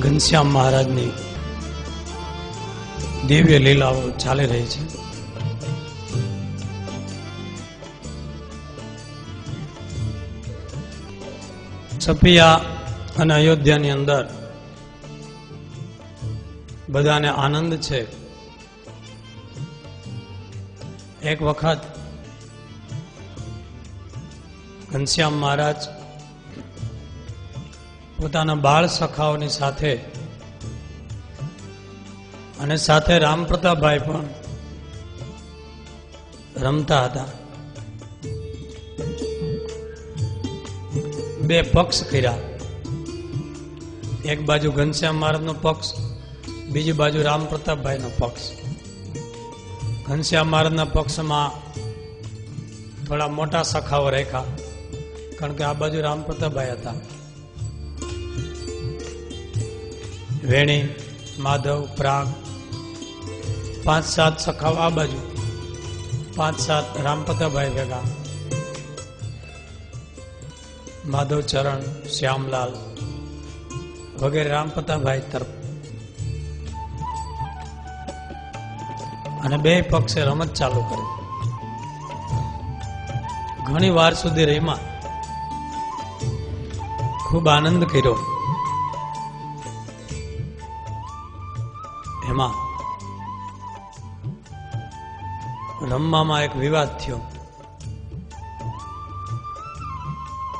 ઘનશ્યામ મહારાજની દિવ્ય લીલાઓ ચાલી રહી છે. સપિયા અને અયોધ્યાની અંદર બધાને આનંદ છે. એક વખત ઘનશ્યામ મહારાજ પોતાના બાળ સખાઓની સાથે અને સાથે રામપ્રતાપભાઈ પણ રમતા હતા. બે પક્ષ કર્યા. એક બાજુ ઘનશ્યામ મહારાજનો પક્ષ, બીજી બાજુ રામપ્રતાપભાઈનો પક્ષ. ઘનશ્યામ મહારાજના પક્ષમાં થોડા મોટા સખાઓ રાખ્યા, કારણ કે આ બાજુ રામપ્રતાપભાઈ હતા. વેણી, માધવ, પ્રાગ, 5-7 સખાઓ આ બાજુ, 5-7 રામપ્રતાપભાઈ ભેગા. માધવ ચરણ, શ્યામલાલ વગેરે રામપ્રતાપભાઈ તરફ. અને બે પક્ષે રમત ચાલુ કરી. ઘણી વાર સુધી રહીમાં ખૂબ આનંદ કર્યો. એમાં રમવામાં એક વિવાદ થયો.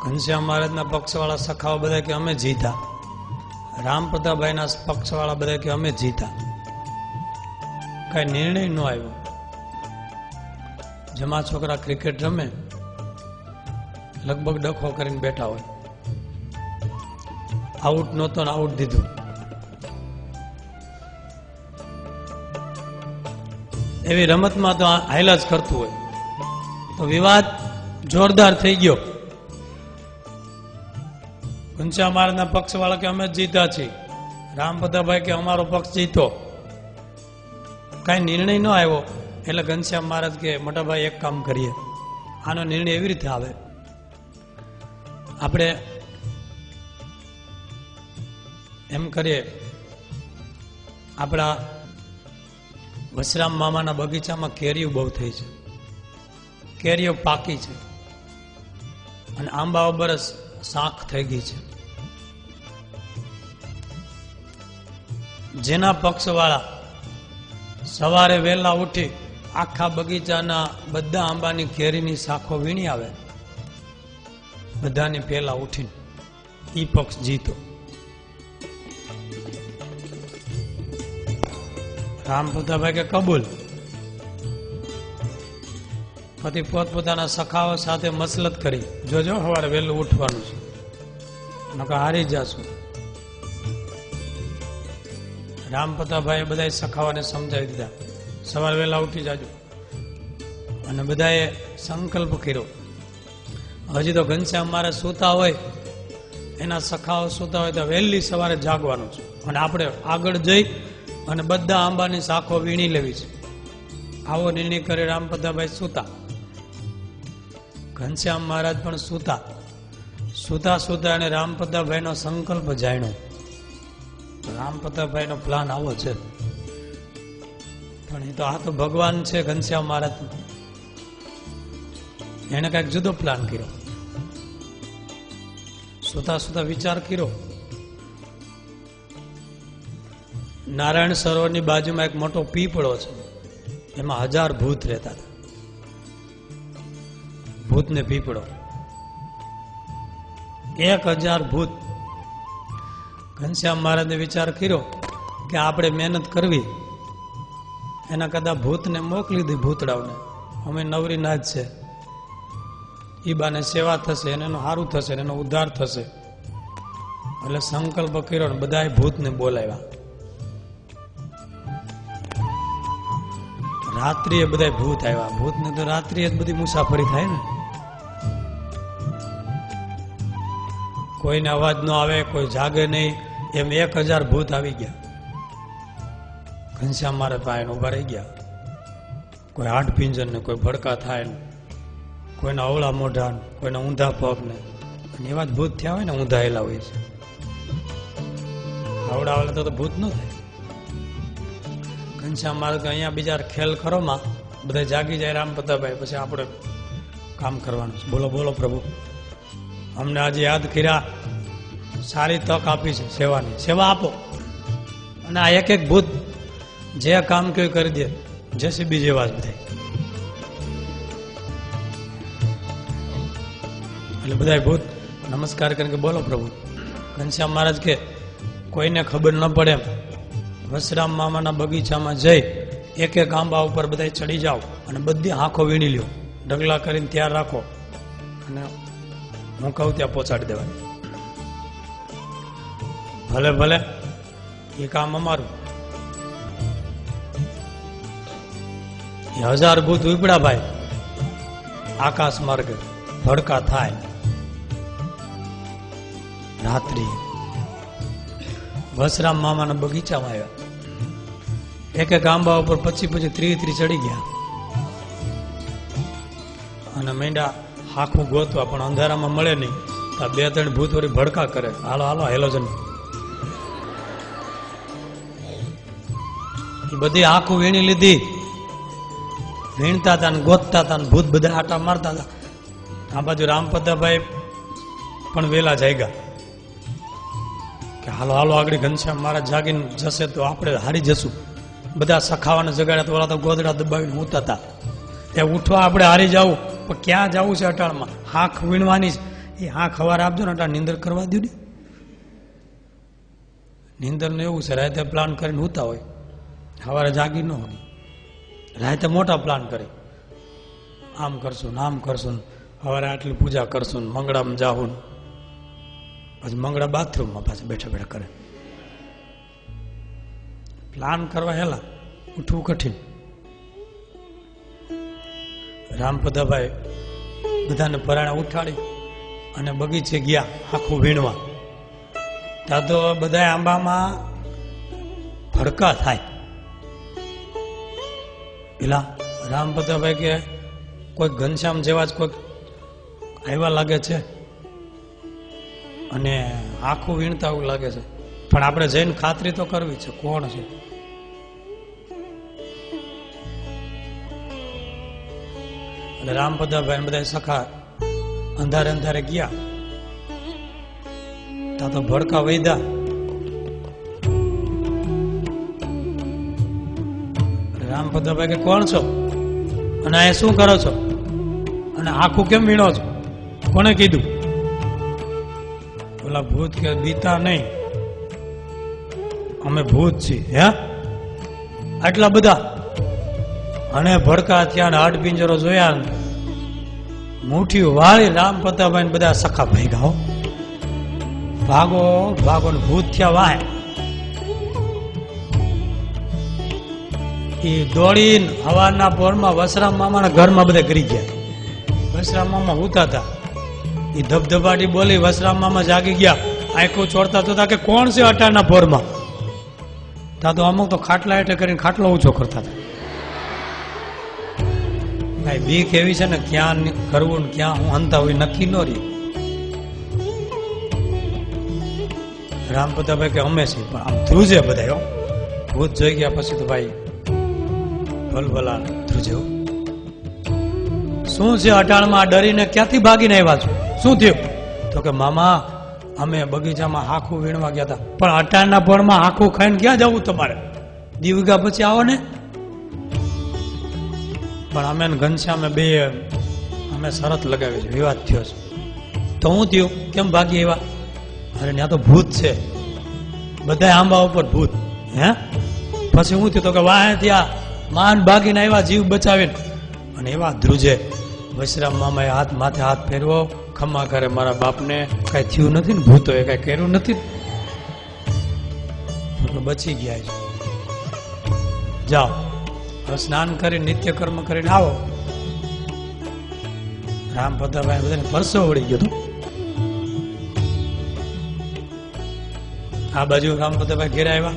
ઘનશ્યામ મહારાજના પક્ષવાળા સખાઓ બધા કે અમે જીતા, રામપ્રતાપભાઈના પક્ષવાળા બધા કે અમે જીતા. કઈ નિર્ણય ન આવ્યો. જમા છોકરા ક્રિકેટ રમે, લગભગ ડખો કરીને બેઠા હોય. આઉટ નહોતો ને આઉટ દીધું. એવી રમતમાં તો હાઈલા જ કરતું હોય. તો વિવાદ જોરદાર થઈ ગયો. ઘનશ્યામ મહારાજના પક્ષવાળા કે અમે જીતા છીએ, રામપ્રતાપભાઈ કે અમારો પક્ષ જીતો. કઈ નિર્ણય ન આવ્યો. એટલે ઘનશ્યામ મહારાજ કે મોટાભાઈ એક કામ કરીએ, આનો નિર્ણય એવી રીતે આવે, આપણે એમ કરીએ, આપણા વસરામ મામાના બગીચામાં કેરીઓ બહુ થઈ છે, કેરીઓ પાકી છે અને આંબાઓ બરસ શાખ થઈ ગઈ છે. જેના પક્ષવાળા સવારે વહેલા ઉઠી આખા બગીચાના બધા આંબાની કેરીની શાખો વીણી આવે, બધાની પહેલા ઉઠીને, ઈ પક્ષ જીતો. રામપ્રતાપભાઈ કે કબૂલ. પછી પોતપોતાના સખાઓ સાથે મસલત કરી, જોજો સવારે વહેલું ઉઠવાનું છે, નકર હારી જાશું. રામપ્રતાપભાઈએ બધા સખાઓને સમજાવી દીધા, સવારે વહેલા ઉઠી જાજો. અને બધાએ સંકલ્પ કર્યો. હજી તો ઘનશ્યામ મહારાજ સૂતા હોય, એના સખાઓ સૂતા હોય તો વહેલી સવારે જાગવાનું છે અને આપણે આગળ જઈ અને બધા આંબાની શાખો વીણી લેવી છે. આવો નિર્ણય કરી રામપ્રતાપભાઈ સૂતા. ઘનશ્યામ મહારાજ પણ સૂતા. સૂતા સૂતા અને રામપ્રતાપભાઈનો સંકલ્પ જાણ્યો. રામપ્રતાપભાઈનો પ્લાન આવો છે, પણ એ તો આ તો ભગવાન છે ઘનશ્યામ મહારાજ. એને કઈક જુદો પ્લાન કર્યો. સૂતા સૂતા વિચાર કર્યો. નારાયણ સરોવરની બાજુમાં એક મોટો પીપળો છે, એમાં 1000 ભૂત રહેતા હતા. ભૂત ને પીપળો, 1000 ભૂત. ઘનશ્યામ મહારાજે વિચાર કર્યો કે આપણે મહેનત કરવી, એના કદાચ ભૂતને મોકલી દી, ભૂતડાઓને. અમે નવરી નાજ છે, ઈ બાને સેવા થશે, એનો સારું થશે, એનો ઉદ્ધાર થશે. એટલે સંકલ્પ કર્યો ને બધાએ ભૂતને બોલાવ્યા. રાત્રિએ બધા ભૂત આવ્યા. ભૂતને તો રાત્રિએ જ બધી મુસાફરી થાય ને, કોઈને અવાજ ન આવે, કોઈ જાગે નહીં, એમ 1000 ભૂત આવી ગયા. ઘનશ્યામ મારે પાસે ઉભા રહી ગયા. કોઈ હાડ પિંજર ને, કોઈ ભડકા થાય ને, કોઈના અવળા મોઢા, કોઈના ઊંધા પગ ને, એવા જ ભૂત થયા હોય ને, ઊંધાયેલા હોય છે. ખવડાવે તો ભૂત ન થાય. ઘનશ્યામ મહારાજ કે અહીંયા બીજા ખેલ ખરોમાં બધા જાગી જાય રામ પ્રતાપભાઈ, પછી આપણે કામ કરવાનું છે. બોલો બોલો પ્રભુ, અમને આજે યાદ કર્યા, સારી તક આપી છે સેવાની, સેવા આપો. અને આ એક એક ભૂત જે કામ કયું કરી દે, જેસીબી જેવા જ બધા. એટલે બધા ભૂત નમસ્કાર કરીને બોલો પ્રભુ. ઘનશ્યામ મહારાજ કે કોઈને ખબર ન પડે એમ વસરામ મામાના બગીચામાં જઈ એક એક આંબા ઉપર બધા ચડી જાઓ અને બધી આંખો વીણી લ્યો, ઢગલા કરીને તૈયાર રાખો અને હું કહું ત્યાં પહોંચાડી દેવાની. ભલે ભલે, એ કામ અમારું. 1000 ભૂત ઉપડ્યા ભાઈ, આકાશ માર્ગ ભડકા થાય. રાત્રિ વસરામ મામાના બગીચામાં આવ્યા, એક એક આંબા ઉપર 25 30 ચડી ગયા અને મેંડા આખું ગોતવા, પણ અંધારામાં મળે નહીં. તો 2-3 ભૂત વળી ભડકા કરે, હાલો હાલો હેલોજન. એ બધી આંખું વીણી લીધી, વીણતા હતા ને ગોતતા હતા ને ભૂત બધા આટા મારતા હતા. આ બાજુ રામપદાભાઈ પણ વેલા જાગ્યા કે હાલો હાલો આગળ ઘનશ્યામ મહારાજ જાગીને જશે તો આપણે હારી જશું. બધા સખાવાને જગાડ્યા તો ઓલા તો ગોદડા દબાવીને ઊતા હતા. એ ઉઠવા આપણે હારી જવું, પણ ક્યાં જવું છે અટાણમાં? હાંખ વીણવાની છે. એ હાંખ હવારે આપજો ને, અટાણ નીંદર કરવા દો ને. નીંદરને એવું છે, રાતે પ્લાન કરીને ઊતા હોય, સવારે જાગી ન હોય. રાતે મોટા પ્લાન કરે, આમ કરશું આમ કરશું, સવારે આટલી પૂજા કરશું, મંગળામાં જાવું, પછી મંગળા બાથરૂમમાં પાછા બેઠા બેઠા કરે. પ્લાન કરવા હેલા, ઉઠવું કઠિન. રામપદાભાઈ બધાને પરાણા ઉઠાડી અને બગીચે ગયા આખું વીણવા. ત્યાં તો બધા આંબામાં ભડકા થાય. પેલા રામપદાભાઈ કે કોઈ ઘનશ્યામ જેવા જ કોઈ આવ્યા લાગે છે અને આખું વીણતા એવું લાગે છે, પણ આપણે જઈને ખાતરી તો કરવી છે કોણ છે. એટલે રામપદાભાઈ બધા સખા અંધારે અંધારે ગયા. ત્યાં તો ભડકા વૈધા. રામપદાભાઈ કે કોણ છો અને આ શું કરો છો અને આખું કેમ વીણો છો? કોને કીધું? ઓલા ભૂત કે બીતા નહીં, અમે ભૂત છીએ. હે આટલા બધા? અને ભડકા થયા, હાડ પિંજરો જોયા, મુઠ્ઠી વાળી રામપદાભાઈ બધા સખા ભેગા. ભાગો ભાગો ને ભૂત થયા વાહે. એ દોડીને હવારના પોરમાં વસરામ મામાના ઘરમાં બધા કરી ગયા. વસરામ મામા હુતા હતા. એ ધબધબાટી બોલી, વસરામ મામા જાગી ગયા, આંખો છોડતા હતા કે કોણ છે અટારના પોરમાં? ત્યાં તો અમુક તો ખાટલા હેઠે કરીને ખાટલો ઊંચો કરતા હતા. ભાઈ બીક એવી છે ને, ક્યાં કરવું ને ક્યાં હું હંતા હોય નક્કી ન રહી. રામપદાભાઈ કે અમે છીએ, પણ આમ ધ્રુજે બધા. ભૂત જોઈ ગયા પછી તો ભાઈ ભલભલા ધ્રુજે. શું છે અટાણમાં? ડરીને ક્યાંથી ભાગીને આવ્યા છો? શું થયું? તો કે મામા અમે બગીચામાં આખું વીણવા ગયા હતા, પણ અટાણના પળમાં આખું ખાઈને ક્યાં જવું તમારે? દીવગા પછી આવો ને. પણ અમે ઘનશ્યામે બે અમે શરત લગાવી છે, વિવાદ થયો છે. તો હું થયું? કેમ ભાગી આવ્યા? અરે ત્યાં તો ભૂત છે, બધા આંબા ઉપર ભૂત. હે પછી હું થયું? તો કે વાહે ત્યાં માન ભાગીને આવ્યા જીવ બચાવીને. અને એવા ધ્રુજે. વશરામ મામાએ હાથ માથે હાથ ફેરવો, ખમા કરે મારા બાપને, કઈ થયું નથી ને, ભૂતોએ કઈ કર્યું નથી, બચી ગયા છે. જાઓ હવે સ્નાન કરી નિત્ય કર્મ કરીને આવો. રામપદાભાઈ બધાને પરસો વળી ગયો હતો. આ બાજુ રામપદાભાઈ ઘેર આવ્યા.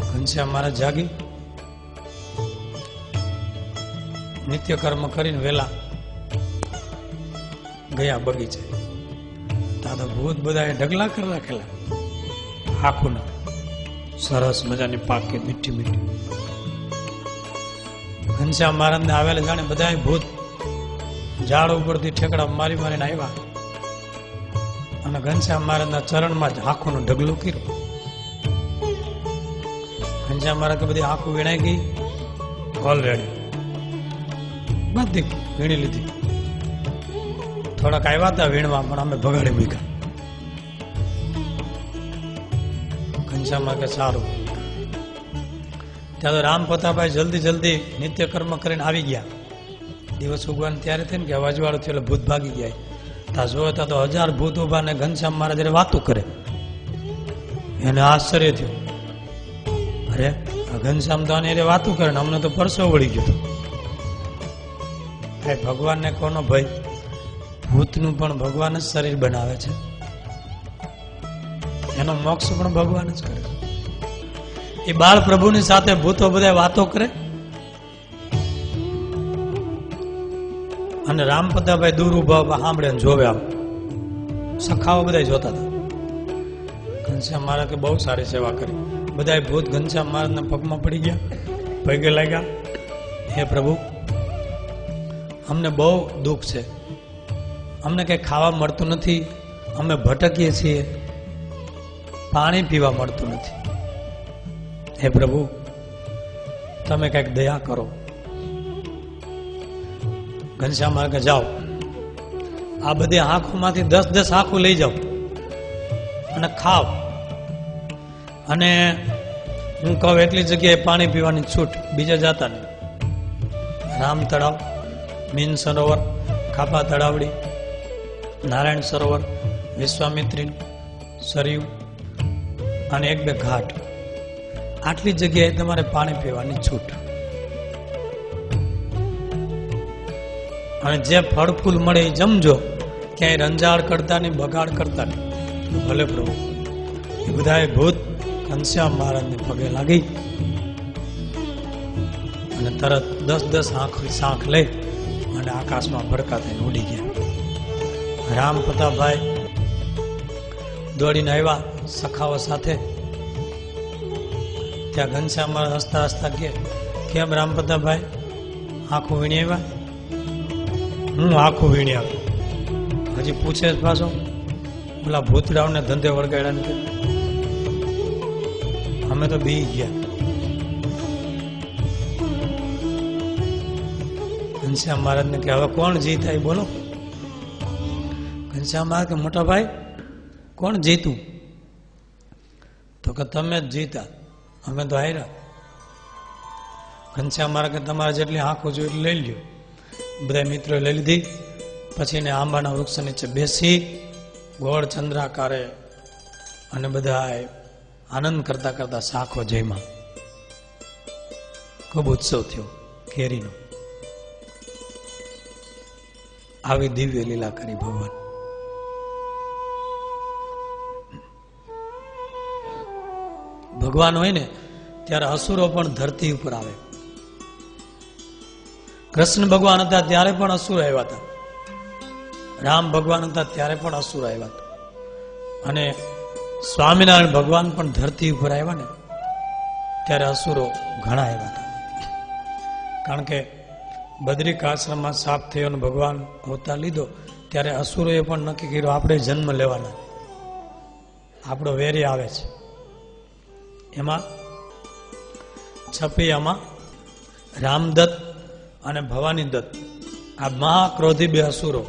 ઘનશ્યામ મહારાજ જાગી નિત્ય કર્મ કરીને વેલા ગયા બગીચે. તા તો ભૂત બધા ઢગલા કરી રાખેલા આખું સરસ મજાની પાકી મીઠી મીઠી. ઘનશ્યામ મહારાજ ને આવેલા જાણે બધા ભૂત ઝાડ ઉપરથી ઠેકડા મારી મારીને આવ્યા અને ઘનશ્યામ મહારાજના ચરણમાં જ આંખોનું ઢગલું કર્યું. ઘનશ્યામ મહારાજ કે બધી આંખો વીણાઈ ગઈ ઓલરેડી, બધી વીણી લીધી. થોડાક આવ્યા હતા વીણવા પણ અમે ભગાડી મૂક્યા. ઘનશ્યામ કે સારું. ત્યાં તો રામ પ્રતાપભાઈ જલ્દી નિત્ય કર્મ કરીને આવી ગયા. દિવસ ઉગવાનું ત્યારે થઈને કે અવાજવાળું થયું એટલે ભૂત ભાગી ગયા. ત્યાં જોતા તો 1000 ભૂત ઉભા ને ઘનશ્યામ મહારાજ વાતો કરે. એને આશ્ચર્ય થયું, અરે ઘનશ્યામ તો આને વાતો કરે ને અમને તો પરસો વળી ગયો. ભગવાનને કોનો ભય? ભૂતનું પણ ભગવાન જ શરીર બનાવે છે, એનો મોક્ષ પણ ભગવાન જ કરે. એ બાળ પ્રભુની સાથે ભૂતો બધા વાતો કરે અને રામ પ્રતાપભાઈ દૂર ઉભા સાંભળે જોવે. આમ સખાઓ બધા જોતા હતા. ઘનશ્યામ મહારાજ કે બહુ સારી સેવા કરી. બધા ભૂત ઘનશ્યામ મહારાજના પગમાં પડી ગયા, પગે લાગ્યા. હે પ્રભુ, અમને બહુ દુઃખ છે, અમને કંઈ ખાવા મળતું નથી, અમે ભટકીએ છીએ, પાણી પીવા મળતું નથી. હે પ્રભુ, તમે કંઈક દયા કરો. ઘનશ્યામ મહારાજ જાઓ, આ બધી આંખોમાંથી 10 આંખો લઈ જાઓ અને ખાઓ, અને હું કહું એટલી જગ્યાએ પાણી પીવાની છૂટ, બીજા જાતા નહીં. રામ તળાવ, મીન સરોવર, ખાપા તળાવડી, નારાયણ સરોવર, વિશ્વામિત્રી, સરયુ અને 1-2 ઘાટ, આટલી જગ્યાએ તમારે પાણી પીવાની છૂટ. અને જે ફળ ફૂલ મળે એ જમજો, ક્યાંય રંજાડ કરતા નહીં, બગાડ કરતા નહીં. ભલે પ્રભુ. એ બધાએ ભૂત ઘનશ્યામ મહારાજને પગે લાગી અને તરત 10 શાંખ લઈ અને આકાશમાં ભડકા થઈને ઉડી ગયા. રામ પ્રતાપભાઈ દોડીને આવ્યા સખાઓ સાથે. ત્યાં ઘનશ્યામ મહારાજ હસતા હસતા કે કેમ રામ પ્રતાપભાઈ, આંખો વીણી આવ્યા? હું આંખો વીણી આવ્યો. હજી પૂછે જ પાછો, ઓલા ભૂતડાઓને ધંધે વળગાડ્યા ને અમે તો બી ગયા. ઘનશ્યામ મહારાજને કે હવે કોણ જીતાય બોલો? ઘનશ્યામ મહારાજ કે મોટા ભાઈ કોણ જીતું? તો કે તમે જ જીતા, અમે તો હાર્યા. ઘનશ્યામ મહારાજ કે તમારે જેટલી આંખો જોઈ લઈ લ્યો. બધા મિત્રોએ લઈ લીધી. પછી એને આંબાના વૃક્ષ નીચે બેસી ગોળ ચંદ્રાકારે અને બધા આનંદ કરતા કરતા શાખો જયમાં. ખૂબ ઉત્સવ થયો કેરીનો. આવી દિવ્ય લીલા કરી ભગવાન. ભગવાન હોય ને ત્યારે અસુરો પણ ધરતી ઉપર આવે. કૃષ્ણ ભગવાન હતા ત્યારે પણ અસુર આવ્યા હતા, રામ ભગવાન હતા ત્યારે પણ અસુર આવ્યા હતા, અને સ્વામિનારાયણ ભગવાન પણ ધરતી ઉપર આવ્યા ને ત્યારે અસુરો ઘણા આવ્યા હતા. કારણ કે બદ્રિક આશ્રમમાં સાપ થયો અને ભગવાન અવતાર લીધો ત્યારે અસુરોએ પણ નક્કી કર્યું આપણે જન્મ લેવાના, આપણો વેરી આવે છે. એમાં છપિયામાં રામદત્ત અને ભવાની દત્ત આ મહાક્રોધી 2 અસુરો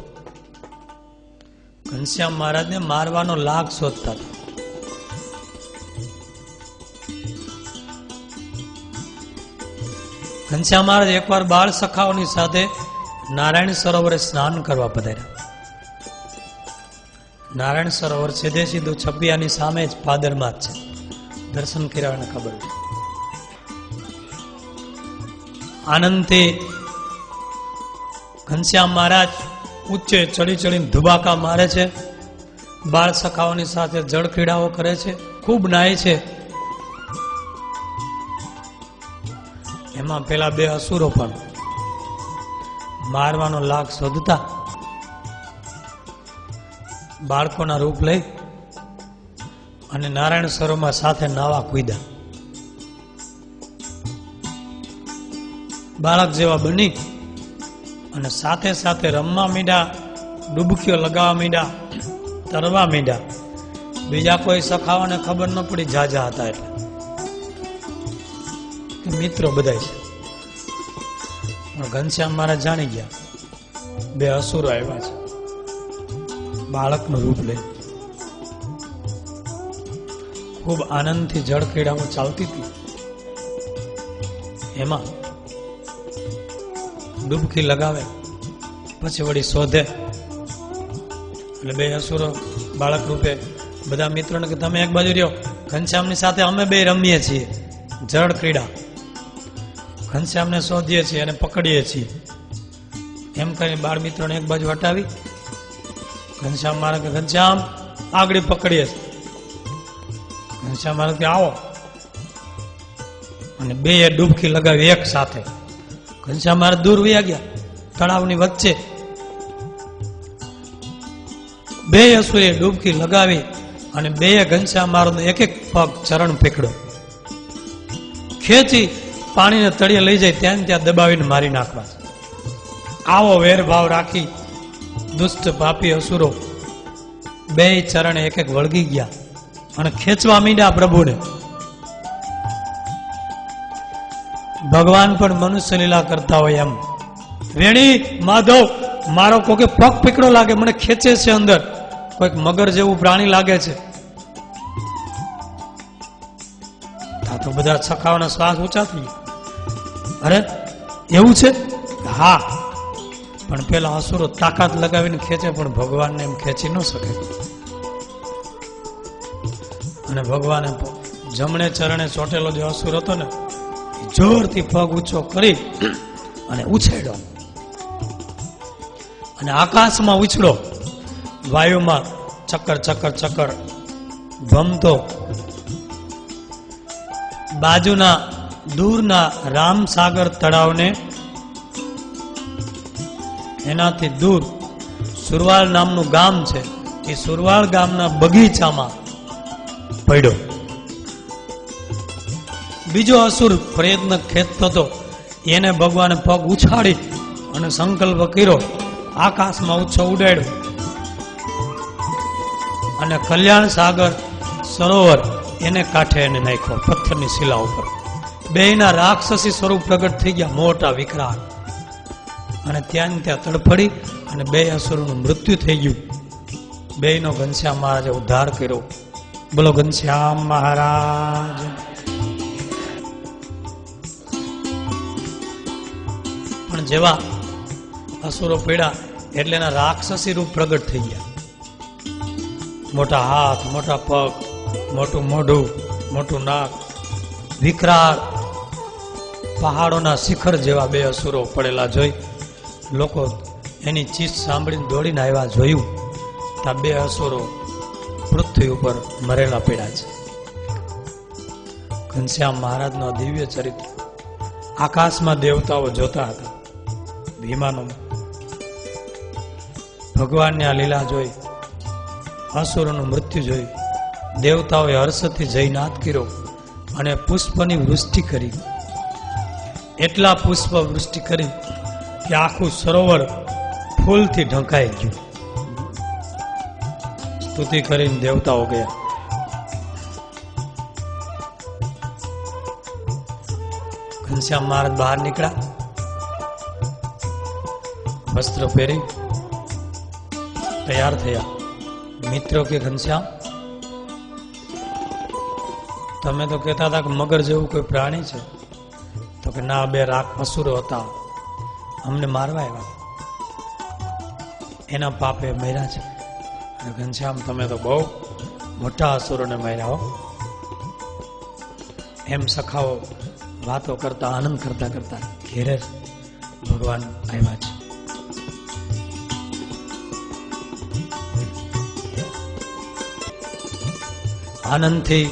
ઘનશ્યામ મહારાજને મારવાનો લાગ શોધતા હતા. ઘનશ્યામ મહારાજ એકવાર બાળ સખાઓની સાથે નારાયણ સરોવરે સ્નાન કરવા પધાર્યા. નારાયણ સરોવર સીધે સીધું છપિયાની સામે જ પાદરમાં જ છે. દર્શન કર્યા ખબર છે. આનંદથી ઘનશ્યામ મહારાજ ઊંચે ચડી ચડીને ધુબાકા મારે છે, બાળ સખાઓની સાથે જળ ક્રીડાઓ કરે છે, ખૂબ નાય છે. એમાં પેલા 2 અસુરો પણ મારવાનો લાગ શોધતા બાળકોના રૂપ લઈ અને નારાયણ સરોવરમાં સાથે નાવા કૂદ્યા. બાળક જેવા બની અને સાથે સાથે રમવા માંડ્યા, ડૂબકીઓ લગાવવા માંડ્યા, તરવા માંડ્યા. બીજા કોઈ સખાવાને ખબર ન પડી, જાજા હતા એટલે મિત્રો બધા છે. પણ ઘનશ્યામ મહારાજ જાણી ગયા, બે અસુરો આવ્યા છે બાળકનું રૂપ લઈ. ખૂબ આનંદથી જળ ક્રીડાઓ ચાલતી હતી. એમાં ડૂબકી લગાવે, પછી વળી શોધે. એટલે બે અસુરો બાળક રૂપે બધા મિત્રોને કે તમે એક બાજુ રહ્યો, ઘનશ્યામની સાથે અમે બે રમીએ છીએ જળ ક્રીડા, ઘનશ્યામને શોધીએ છીએ અને પકડીએ છીએ. એમ કરીને બાળ મિત્રોને એક બાજુ હટાવી ઘનશ્યામ મહારાજ કે ઘનશ્યામ આગળ પકડીએ છીએ. ઘનશ્યામ મહારાજ કે આવો, અને બે ડૂબકી લગાવી એક સાથે. ઘનશ્યામ મહારાજ દૂર વયા ગયા તળાવની વચ્ચે. બે અસુરે ડૂબકી લગાવી અને બે ઘનશ્યામ મહારાજનો એક એક પગ ચરણ પકડ્યો, ખેંચી પાણીને તળિયે લઈ જાય ત્યાં દબાવીને મારી નાખવા. આવો વેરભાવ રાખી દુષ્ટ પાપી અસુરો બે ચરણે એક એક વળગી ગયા અને ખેંચવા માંડ્યા પ્રભુને. ભગવાન પણ મનુષ્ય લીલા કરતા હોય એમ, વેણી માધવ મારો કોકે પગ પકડો લાગે, મને ખેંચે છે અંદર, કોઈક મગર જેવું પ્રાણી લાગે છે. આ તો બધા સખાઓના શ્વાસ ઊંચા થઈ ગયા. અરે એવું છે? હા, પણ પેલા અસુરો તાકાત લગાવીને ખેંચે, પણ ભગવાનને એમ ખેંચી ન શકે. અને ભગવાને જમણે ચરણે ચોટેલો જે અસુર હતો ને, જોરથી પગ ઊંચો કરી અને ઉછેડ્યો અને આકાશમાં ઉછળો. વાયુમાં ચક્કર ચક્કર ચક્કર ભમતો બાજુના દૂરના રામસાગર તળાવને, એનાથી દૂર સુરવાળ નામનું ગામ છે, એ સુરવાળ ગામના બગીચામાં પડ્યો. બીજો અસુર પ્રયત્ન ખેંચતો હતો, એને ભગવાને પગ ઉછાળી અને સંકલ્પ કર્યો, આકાશમાં ઊંચો ઉડાડ્યો અને કલ્યાણ સાગર સરોવર એને કાંઠે એને નાખ્યો પથ્થરની શિલા ઉપર. બેયના રાક્ષસી સ્વરૂપ પ્રગટ થઈ ગયા, મોટા વિકરાળ, અને ત્યાં તડફડી અને બે અસુરોનું મૃત્યુ થઈ ગયું. બેયનો ઘનશ્યામ મહારાજે ઉદ્ધાર કર્યો. બોલો ઘનશ્યામ મહારાજ. પણ જેવા અસુરો પડ્યા એટલે એના રાક્ષસી રૂપ પ્રગટ થઈ ગયા. મોટા હાથ, મોટા પગ, મોટું મોઢું, મોટું નાક, વિકરાળ પહાડોના શિખર જેવા બે અસુરો પડેલા જોઈ લોકો એની ચીસ સાંભળીને દોડીને આવ્યા. જોયું તો બે અસુરો પૃથ્વી ઉપર મરેલા પડ્યા છે. ઘનશ્યામ મહારાજનો દિવ્ય ચરિત્ર આકાશમાં દેવતાઓ જોતા હતા. વિમાનો ભગવાનની આ લીલા જોઈ, અસુરોનું મૃત્યુ જોઈ, દેવતાઓએ હર્ષથી જયનાદ કર્યો અને પુષ્પની વૃષ્ટિ કરી. એટલા પુષ્પ વૃષ્ટિ કરી કે આખું સરોવર ફૂલથી ઢંકાઈ ગયું. સ્તુતિ કરીને દેવતાઓ ગયા. ઘનશ્યામ મહારાજ બહાર નીકળ્યા, વસ્ત્ર પહેરી તૈયાર થયા. મિત્રો કે ઘનશ્યામ, તમે તો કહેતા હતા કે મગર જેવું કોઈ પ્રાણી છે. તો કે ના, બે અસુરો હતા, અમને મારવા આવ્યા, એના પાપે મર્યા છે. ઘનશ્યામ, તમે તો બહુ મોટા અસુરોને માર્યા હો. એમ સખાઓ વાતો કરતા, આનંદ કરતા કરતા ઘેરે ભગવાન આવ્યા છે. આનંદથી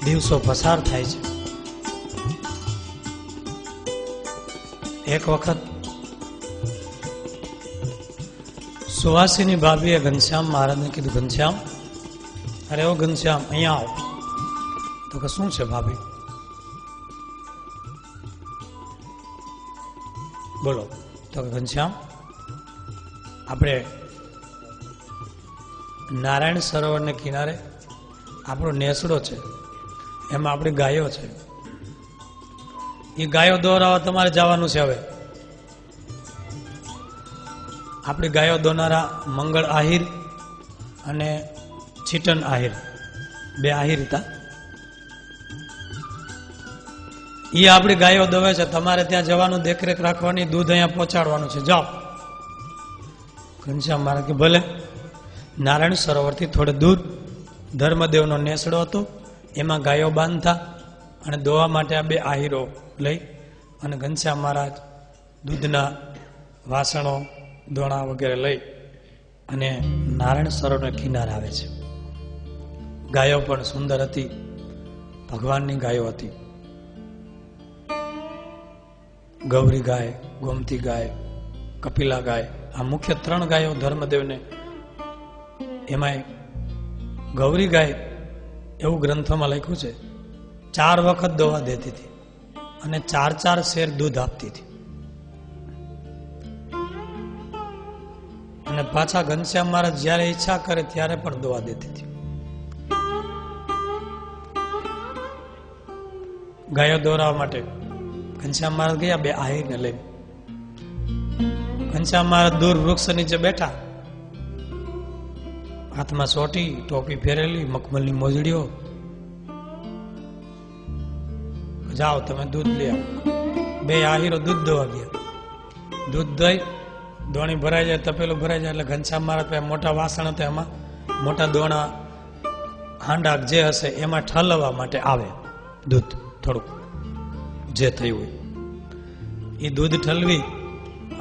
દિવસો પસાર થાય છે. એક વખત સુવાસીની ભાભીએ ઘનશ્યામ મહારાજને કીધું, ઘનશ્યામ, અરે ઓ ઘનશ્યામ, અહીંયા આવો. તો કે શું છે ભાભી? બોલો. તો કે ઘનશ્યામ, આપણે નારાયણ સરોવરને કિનારે આપણો નેસડો છે, એમાં આપણી ગાયો છે. એ ગાયો દોરાવા તમારે જવાનું છે. હવે આપણી ગાયો દોનારા મંગળ આહિર અને છીટન આહિર, બે આહિર હતા. એ આપણી ગાયો દોવે છે. તમારે ત્યાં જવાનું, દેખરેખ રાખવાની, દૂધ અહીંયા પહોંચાડવાનું છે. જાઓ. ઘનશ્યામ મહારાજ કે ભલે. નારાયણ સરોવરથી થોડે દૂર ધર્મદેવનો નેસડો હતો, એમાં ગાયો બાંધતા અને દોવા માટે આ બે આહિરો લઈ અને ઘનશ્યામ મહારાજ દૂધના વાસણો, દોણા વગેરે લઈ અને નારાયણ સરોવરના કિનારે આવે છે. ગાયો પણ સુંદર હતી, ભગવાનની ગાયો હતી. ગૌરી ગાય, ગોમતી ગાય, કપિલા ગાય, આ મુખ્ય 3 ગાયો ધર્મદેવને. એમાંય ગૌરી ગાય, એવું ગ્રંથોમાં લખ્યું છે, 4 વખત દોવા દેતી હતી અને 4 શેર દૂધ આપતી હતી. અને પાછા ઘનશ્યામ મહારાજ જ્યારે ઈચ્છા કરે ત્યારે પણ દોવા દેતી હતી. ગાયો દોરાવા માટે ઘનશ્યામ મહારાજ ગયા, બે આહિરને લઈ. ઘનશ્યામ મહારાજ દૂર વૃક્ષ નીચે બેઠા, હાથમાં સોટી, ટોપી ફેરેલી, મખમલની મોજડીઓ. જાઓ તમે દૂધ લઈ આવો. બે આહીરો દૂધ દોવા ગયા. દૂધ દઈ દોણી ભરાઈ જાય, તપેલું ભરાઈ જાય એટલે ઘનશ્યામ મહારાજ પાસે મોટા વાસણ હતા, એમાં મોટા દોણા, હાંડા જે હશે એમાં ઠલવવા માટે આવે દૂધ. થોડુંક જે થયું હોય એ દૂધ ઠલવી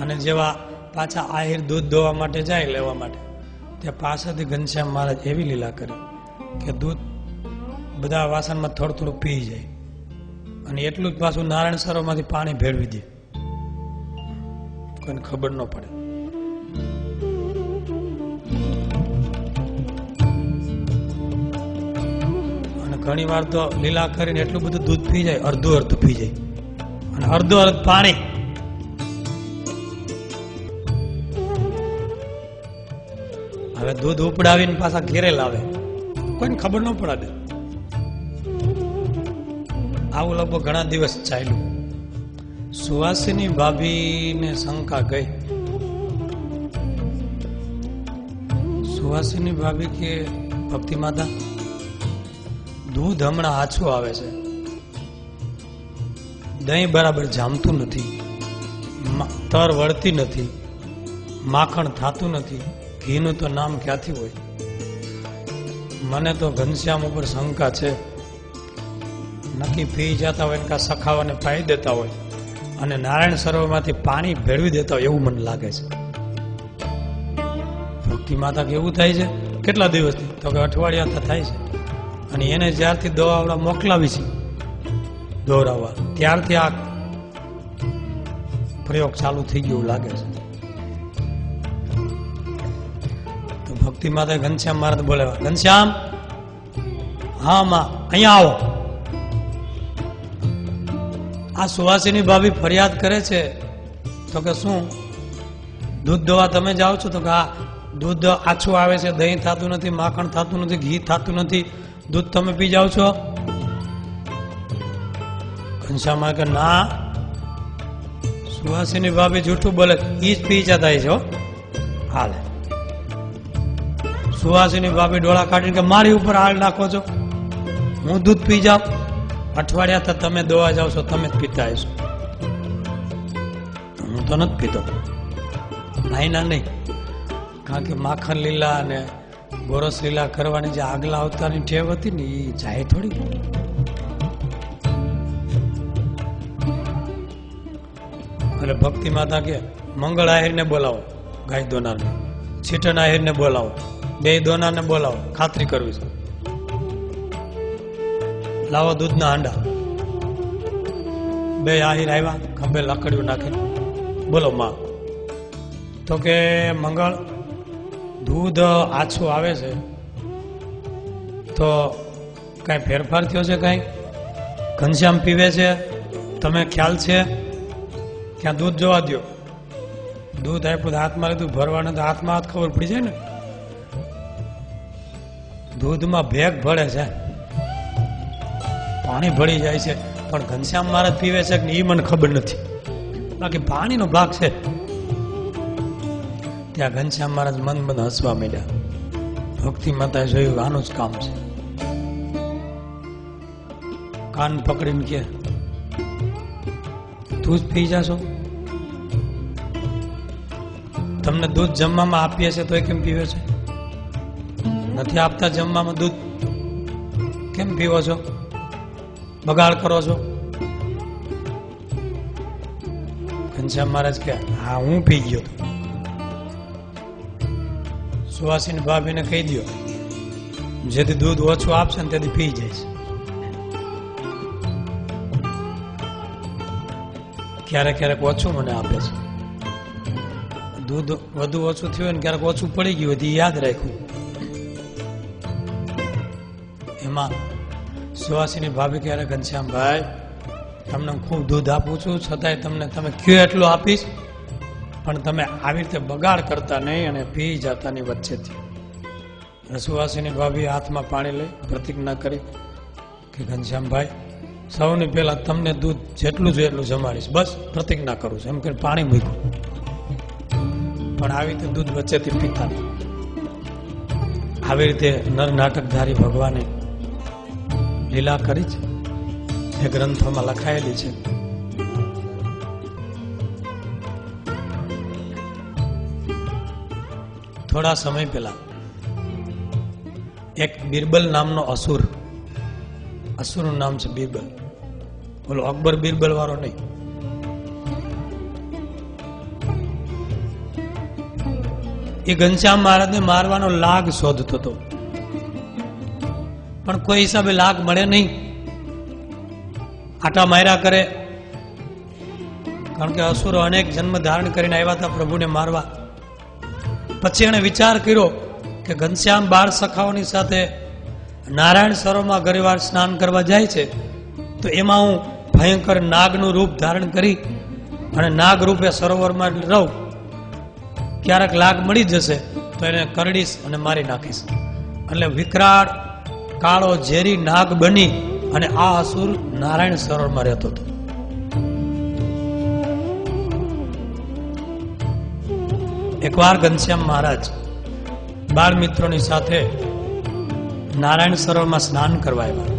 અને જેવા પાછા આહિર દૂધ દોવા માટે જાય, લેવા માટે, તે પાસેથી ઘનશ્યામ મહારાજ એવી લીલા કરી કે દૂધ બધા વાસણમાં થોડું થોડું પી જાય અને એટલું જ પાછું નારાયણ સરોવરમાંથી પાણી ભેળવી દે, કોઈને ખબર ન પડે. અને ઘણી વાર તો લીલા કરીને એટલું બધું દૂધ પી જાય, અડધું પી જાય અને અડધું પાણી. હવે દૂધ ઉપડાવીને પાછા ઘેરે લાવે, કોઈને ખબર ન પડે. આવું લગભગ ઘણા દિવસ ચાલ્યું. સુવાસીની ભાભીને શંકા ગઈ. સુવાસીની ભાભી કે ભક્તિ માતા, દૂધ હમણાં આછું આવે છે, દહીં બરાબર જામતું નથી, તર વળતી નથી, માખણ થાતું નથી, ઘીનું તો નામ ક્યાંથી હોય. મને તો ઘનશ્યામ ઉપર શંકા છે. નક્કી પી જતા હોય, એનકા સખાવાને પાઈ દેતા હોય અને નારાયણ સરોવરમાંથી પાણી ભેળવી દેતા હોય એવું મને લાગે છે. ભક્તિ માતા કેવું થાય છે? કેટલા દિવસથી? તો કે અઠવાડિયા થાય છે. અને એને જ્યારથી દવાવાળા મોકલાવી છે દોરાવવા, ત્યારથી આ પ્રયોગ ચાલુ થઈ ગયો લાગે છે. તો ભક્તિ માતા ઘનશ્યામ મહારાજ બોલાવ્યા, ઘનશ્યામ, હા માં, અહીંયા આવો. આ સુવાસીની ભાભી ફરિયાદ કરે છે. તો કે શું દૂધ દોવા તમે જાઓ છો? તો કે હા, દૂધ આછું આવે છે, દહીં થતું નથી, માખણ થતું નથી, ઘી થતું નથી, દૂધ તમે પી જાઓ છો? ઘનશ્યામ કે ના, સુવાસીની ભાભી જૂઠું બોલે, ઈ જ પી જતા છે. હાલે. સુવાસીની ભાભી ડોળા કાઢીને કે મારી ઉપર હાલ નાખો છો, હું દૂધ પી જાઉં? અઠવાડિયા તમે દોવા જાવ છો, તમે જ પીતા હશો, હું તો નથી પીતો. નાઈના નહીં, કારણ કે માખણ લીલા અને ગોરસ લીલા કરવાની જે આગલા અવતારની ટેવ હતી ને, એ જાય થોડી. એટલે ભક્તિ માતા કે મંગળ આહિરને બોલાવો, ગાય દોનારને, છીટન આહિરને બોલાવો, બે દોનારને બોલાવો, ખાતરી કરવી છે. લાવો દૂધના હાંડા. બે આહિર આવ્યા, ખંભે લાકડીઓ નાખી, બોલો માં. તો કે મંગળ, દૂધ આછું આવે છે તો કઈ ફેરફાર થયો છે? કઈ ઘનશ્યામ પીવે છે, તમે ખ્યાલ છે? ક્યાં દૂધ જોવા દો. દૂધ આપ્યું હાથમાં લીધું ભરવાનું તો હાથમાં હાથ ખબર પડી જાય ને. દૂધમાં ભેગ ભળે છે, પાણી ભળી જાય છે, પણ ઘનશ્યામ મહારાજ પીવે છે કે એ મને ખબર નથી. બાકી પાણીનો ભાગ છે. ત્યાં ઘનશ્યામ મહારાજ મન મન હસવા માંડ્યા. ભક્તિ માતાએ જોયું આનું જ કામ છે. કાન પકડીને કે તું જ પી જાશો? તમને દૂધ જમવામાં આપીએ છે તોય કેમ પીવે છે? નથી આપતા જમવામાં દૂધ, કેમ પીવો છો? બગાડ કરો છો? ઘનશ્યામ મહારાજ કે હા હું પી ગયો હતો. સુવાસીની ભાભીને કહી દો જેથી દૂધ ઓછું આપશે ને તેથી પી જઈશ. ક્યારેક ક્યારેક ઓછું મને આપે છે. દૂધ વધુ ઓછું થયું ને ક્યારેક ઓછું પડી ગયું હતી યાદ રાખ્યું. એમાં સુવાસીની ભાભી ક્યારે ઘનશ્યામભાઈ તમને ખૂબ દૂધ આપું છું છતાંય તમને તમે કયો એટલું આપીશ પણ તમે આવી રીતે બગાડ કરતા નહીં અને પી જતાની વચ્ચેથી. સુવાસીની ભાભી હાથમાં પાણી લઈ પ્રતિજ્ઞા કરી કે ઘનશ્યામભાઈ સૌની પહેલા તમને દૂધ જેટલું જોઈએ એટલું જમાડીશ, બસ પ્રતિજ્ઞા કરું છું. એમ કરીને પાણી મૂક્યું પણ આવી રીતે દૂધ વચ્ચેથી પીતા નહીં. આવી રીતે નર નાટકધારી ભગવાને લીલા કરી છે, એ ગ્રંથોમાં લખાયેલી છે. થોડા સમય પહેલા એક બિરબલ નામનો અસુરનું નામ છે બિરબલ. બોલો અકબર બિરબલ વાળો નહીં. એ ઘનશ્યામ મહારાજને મારવાનો લાગ શોધતો હતો પણ કોઈ હિસાબે લાગ મળે નહીં. આટા માર્યા કરે, કારણ કે અસુરો અનેક જન્મ ધારણ કરીને આવ્યા હતા પ્રભુને મારવા. પછી એણે વિચાર કર્યો કે ઘનશ્યામ બાળ સખાઓની સાથે નારાયણ સરોવરમાં ઘણીવાર સ્નાન કરવા જાય છે તો એમાં હું ભયંકર નાગનું રૂપ ધારણ કરી અને નાગ રૂપે સરોવરમાં રહું. ક્યારેક લાગ મળી જશે તો એને કરડીશ અને મારી નાખીશ. એટલે વિકરાળ કાળો ઝેરી નાગ બની અને આ અસુર નારાયણ સરોવરમાં રહેતો હતો. એકવાર ઘનશ્યામ મહારાજ બાળ મિત્રોની સાથે નારાયણ સરોવરમાં સ્નાન કરવા આવ્યા.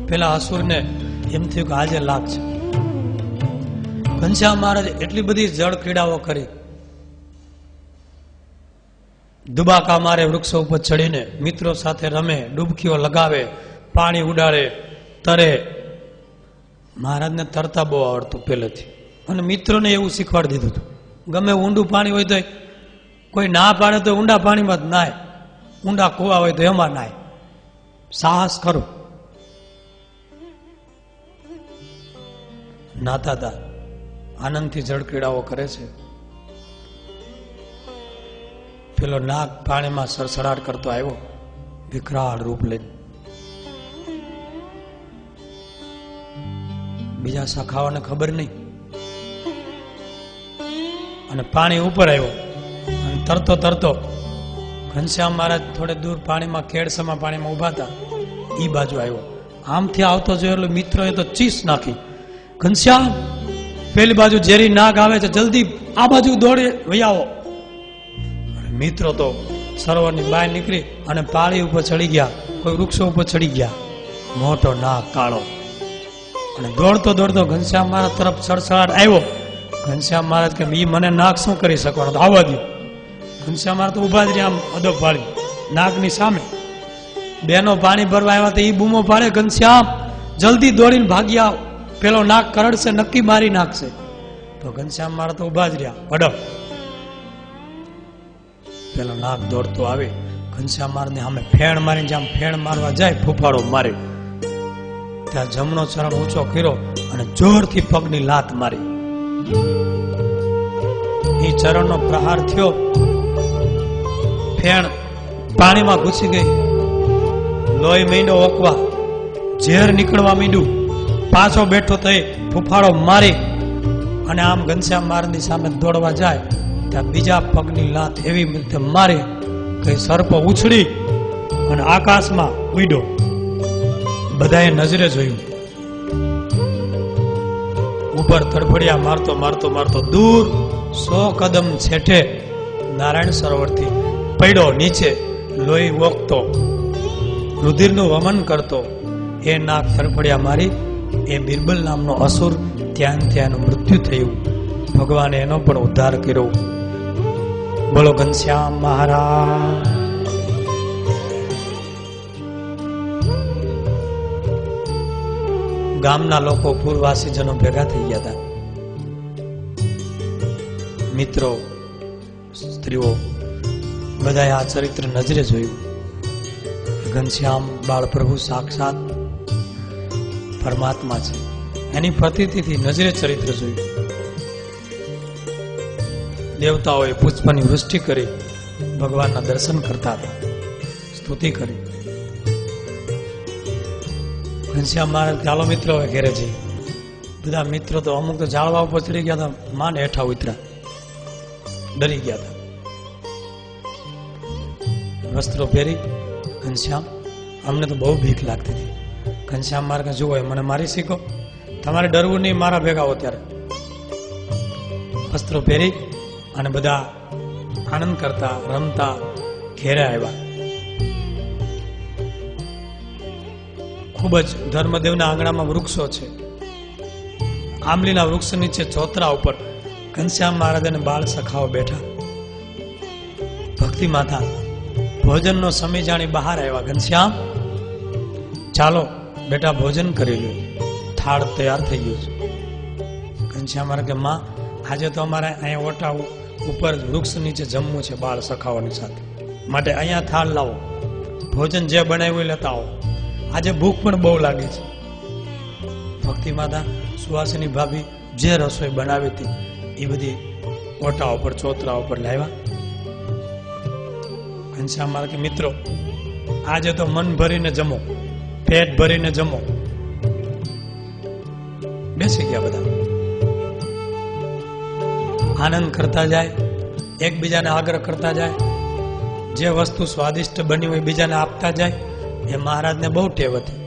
પેલા અસુરને એમ થયું કે આજે લાગ છે. ઘનશ્યામ મહારાજ એટલી બધી જળ ક્રીડાઓ કરી, દુબાકા મારે વૃક્ષો ઉપર ચડીને મિત્રો સાથે રમે, ડૂબકીઓ લગાવે, પાણી ઉડાડે, તરે. મહારાજને તરતા બહુ આવડતું પહેલેથી અને મિત્રોને એવું શીખવાડી દીધું હતું. ગમે ઊંડું પાણી હોય તો કોઈ ના પાડે તો ઊંડા પાણીમાં જ નાય, ઊંડા કુવા હોય તો એમાં નાય. સાહસ કરું. નાતા હતા, આનંદથી જળ ક્રીડાઓ કરે છે. પેલો નાગ પાણીમાં સડસડાટ કરતો આવ્યો, વિકરાળ રૂપ લઈને. બીજા સખાઓને ખબર નહીં અને પાણી ઉપર આવ્યો અને તરતો તરતો ઘનશ્યામ મહારાજ થોડે દૂર પાણીમાં કેડસમાં પાણીમાં ઉભા હતા, ઈ બાજુ આવ્યો. આમથી આવતો જોયો એટલે મિત્રોએ તો ચીસ નાખી, ઘનશ્યામ પેલી બાજુ ઝેરી નાગ આવે છે, જલ્દી આ બાજુ દોડે વૈયાવો. મિત્રો તો સરોવરની બહાર નીકળી અને પાળી ઉપર ચડી ગયા, કોઈ વૃક્ષો ઉપર ચડી ગયા. મોટો નાગ કાળો અને દોડતો દોડતો ઘનશ્યામ મહારાજ તરફ સડસડાટ આવ્યો. ઘનશ્યામ મહારાજ કે ઈ મને નાગ શું કરી શકવાનો, આવવા દો. ઘનશ્યામ મહારાજ તો ઉભા જ રહ્યા, આમ અદબ પાડી નાગની સામે. બેનો પાણી ભરવા આવ્યા તો ઈ બૂમો પાડે, ઘનશ્યામ જલ્દી દોડીને ભાગી આવ, પેલો નાગ કરડશે, નક્કી મારી નાખશે. તો ઘનશ્યામ મહારાજ તો ઉભા જ રહ્યા, અડબ. પેલો નાગ દોડતો આવે, ઘનશ્યામ મહારાજ ને સામે ફેણ મારીને જેમ ફેણ મારવા જાય ફૂફાડો મારે, ત્યાં જમણો ચરણ ઊંચો કર્યો અને જોરથી પગની લાત મારી. એ ચરણનો પ્રહાર થયો પાણીમાં ઘૂસી ગઈ, લોહી માંડ્યો ઓકવા, ઝેર નીકળવા માંડ્યું. પાછો બેઠો થઈ ફૂફાડો મારી અને આમ ઘનશ્યામ મહારાજની સામે દોડવા જાય ત્યાં બીજા પગની લાત એવી રીતે મારી કે સર્પ ઉછળી અને આકાશમાં ઉડ્યો. બધાએ નજરે જોયું. ઉપર તડફડિયા મારતો મારતો મારતો દૂર 100 કદમ છેઠે નારાયણ સરોવરથી પડ્યો નીચે, લોહી ઓકતો, રુધિરનું વમન કરતો. એ નાક તડફડિયા મારી એ બિરબલ નામનો અસુર ત્યાં મૃત્યુ થયું. ભગવાને એનો પણ ઉદ્ધાર કર્યો. બોલો ઘનશ્યામ મહારાજ. ગામના લોકો પૂર્વવાસીજનો ભેગા થઈ ગયા હતા. મિત્રો, સ્ત્રીઓ બધાએ આ ચરિત્ર નજરે જોયું. ઘનશ્યામ બાળ પ્રભુ સાક્ષાત પરમાત્મા છે એની પ્રતીતિથી નજરે ચરિત્ર જોયું. દેવતાઓએ પુષ્પની વૃષ્ટિ કરી ભગવાનના દર્શન કરતા હતા, સ્તુતિ કરી. ઘનશ્યામ મહારાજ ચાલો મિત્રો હવે ઘેરે જઈએ. બધા મિત્રો તો અમુક તો ઝાડવા ઉપર ચડી ગયા હતા, માંડ હેઠા ઉતર્યા, ડરી ગયા હતા. વસ્ત્રો પહેરી ઘનશ્યામ, અમને તો બહુ ભીખ લાગતી હતી. ઘનશ્યામ મહારાજ જુઓ મને મારી શીખો, તમારે ડરવું નહીં, મારા ભેગા હો. ત્યારે વસ્ત્રો પહેરી અને બધા આનંદ કરતા રમતા ઘેરે આવ્યા. ખૂબ જ ધર્મદેવના આંગણામાં વૃક્ષો છે. આંબલીના વૃક્ષ નીચે ચોતરા ઉપર ઘનશ્યામ મહારાજ અને બાળ સખાઓ બેઠા. ભક્તિ માતા ભોજનનો સમય જાણી બહાર આવ્યા. ઘનશ્યામ ચાલો બેટા ભોજન કરી લો, થાળ તૈયાર થઈ ગયું છે. ઘનશ્યામ મહારાજ કે માં આજે તો અમારે અહીંયા ઓટા ઉપર વૃક્ષ નીચે જમવું છે બાળ સખાઓની સાથે, માટે અહીંયા થાળ લાવો, ભોજન જે બનાવ્યું લેતા આવો, આજે ભૂખ પણ બહુ લાગી છે. ભક્તિ માતા સુવાસિની ભાભી જે રસોઈ બનાવી હતી એ બધી ઓટા ઉપર ચોતરા ઉપર લાવ્યા. ઘનશ્યામ મહારાજ કે મિત્રો આજે તો મન ભરીને જમો, પેટ ભરીને જમો. બેસી ગયા બધા, આનંદ કરતા જાય, એકબીજાને આગ્રહ કરતા જાય. જે વસ્તુ સ્વાદિષ્ટ બની હોય બીજાને આપતા જાય. એ મહારાજને બહુ ટેવ હતી.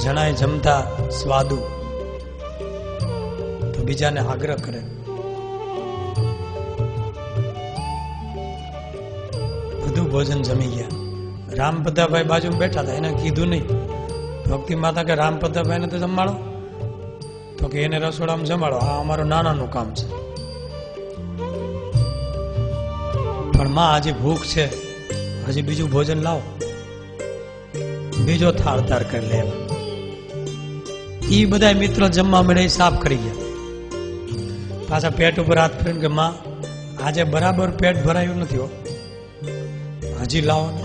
જણાય જમતા સ્વાદુ તો બીજાને આગ્રહ કરે. બધું ભોજન જમી ગયા. રામપદાભાઈ બાજુમાં બેઠા હતા, એને કીધું નહીં. ભક્તિ માતા કે રામપદાભાઈને તો જમાડો, તો કે એને રસોડામાં જમાડો, આ અમારું નાનાનું કામ છે. પણ માં આજે ભૂખ છે, હજી બીજું ભોજન લાવો. બીજો થાળ તાર કરી લેવા. એ બધા મિત્રો જમવા મળે સાફ કરી ગયા. પાછા પેટ ઉપર હાથ ફેરીને કે માં આજે બરાબર પેટ ભરાયું નથી હો, હજી લાવો ને.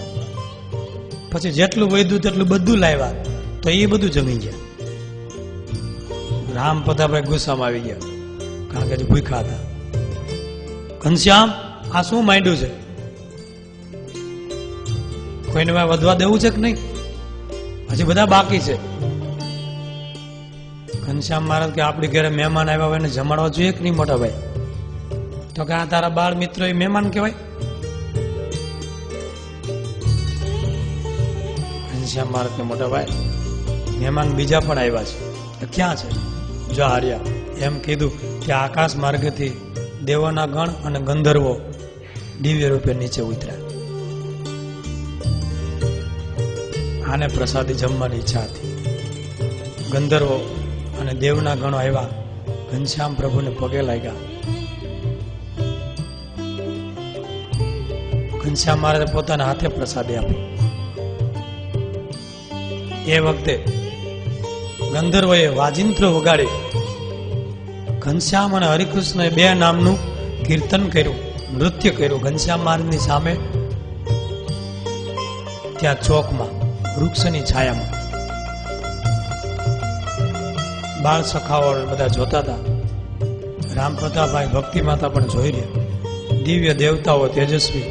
પછી જેટલું વધ્યું તેટલું બધું લાવ્યા, તો એ બધું જમી ગયા. રામપદાભાઈ ગુસ્સામાં આવી ગયા, કારણ કે ભૂખ્યા હતા. ઘનશ્યામ આ શું માંડ્યું છે? કોઈને વધવા દેવું છે કે નહીં? હજી બધા બાકી છે. ઘનશ્યામ મહારાજ કે આપણી ઘરે મહેમાન આવ્યા હોય એને જમાડવા જોઈએ કે નહીં મોટા ભાઈ? તો કે આ તારા બાળ મિત્રો એ મહેમાન કહેવાય? ઘનશ્યામ મહારાજ કે મોટા ભાઈ મહેમાન બીજા પણ આવ્યા છે. ક્યાં છે? જો હાર્યા. એમ કીધું કે આકાશ માર્ગથી દેવોના ગણ અને ગંધર્વો દિવ્ય રૂપે નીચે ઉતર્યા. આને પ્રસાદી જમવાની ઈચ્છા હતી. ગંધર્વો અને દેવના ગણો આવ્યા, ઘનશ્યામ પ્રભુને પગે લાગ્યા. ઘનશ્યામ મહારાજે પોતાના હાથે પ્રસાદી આપી. એ વખતે ગંધર્વોએ વાજિંત્ર વગાડી ઘનશ્યામ અને હરિકૃષ્ણએ બે નામનું કીર્તન કર્યું, નૃત્ય કર્યું. ઘનશ્યામ મહારાજની સામે ત્યાં ચોકમાં વૃક્ષની છાયામાં બાળ સખાઓ બધા જોતા હતા. રામપ્રતાપભાઈ ભક્તિ માતા પણ જોઈ રહ્યા. દિવ્ય દેવતાઓ તેજસ્વી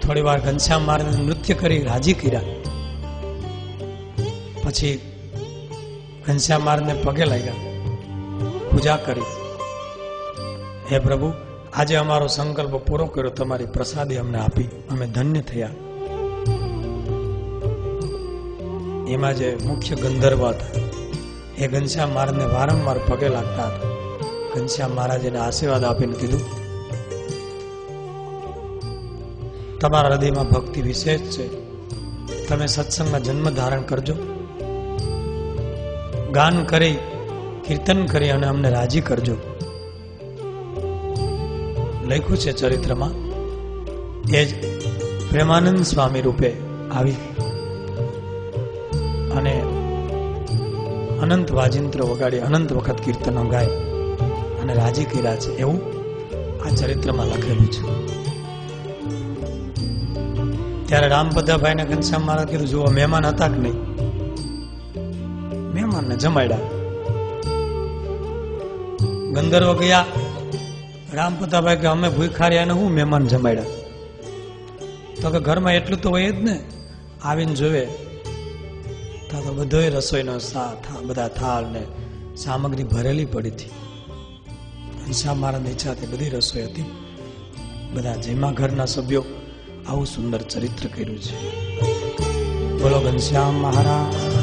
થોડી વાર ઘનશ્યામ મહારાજ નૃત્ય કરી રાજી કર્યા. પછી ઘનશ્યામ મહારાજને પગે લાગ્યા, પૂજા કરી. હે પ્રભુ, આજે અમારો સંકલ્પ પૂરો કર્યો, તમારી પ્રસાદી અમને આપી, અમે ધન્ય થયા. એમાં જે મુખ્ય ગંધર્વ હતા એ ઘનશ્યામ મહારાજને વારંવાર પગે લાગતા હતા. ઘનશ્યામ મહારાજે આશીર્વાદ આપીને કીધું, તમારા હૃદયમાં ભક્તિ વિશેષ છે, તમે સત્સંગમાં જન્મ ધારણ કરજો, ગાન કરી કીર્તન કરી અને અમને રાજી કરજો. લખ્યું છે ચરિત્રમાં. એ જ પ્રેમાનંદ સ્વામી રૂપે આવી અને અનંત વાજિંત્ર વગાડી અનંત વખત કીર્તનો ગાય અને રાજી કર્યા છે, એવું આ ચરિત્રમાં લખેલું છે. ત્યારે રામપદાભાઈ ને ઘનશ્યામ મહારાજ કીધું, જુઓ મહેમાન હતા કે નહીં? મહેમાનને જમાડ્યા. ગંધર્વ ગયા. રામપદાભાઈ કે અમે ભૂખાર્યા ને હું મહેમાન જમાડ્યા? તો કે ઘરમાં એટલું તો હોય જ ને. આવીને જોવે તો બધોય રસોઈનો બધા થાળ ને સામગ્રી ભરેલી પડી હતી. ઘનશ્યામ મહારાજની ઈચ્છાથી બધી રસોઈ હતી. બધા જેમાં ઘરના સભ્યો. આવું સુંદર ચરિત્ર કર્યું છે. બોલો ઘનશ્યામ મહારાજ.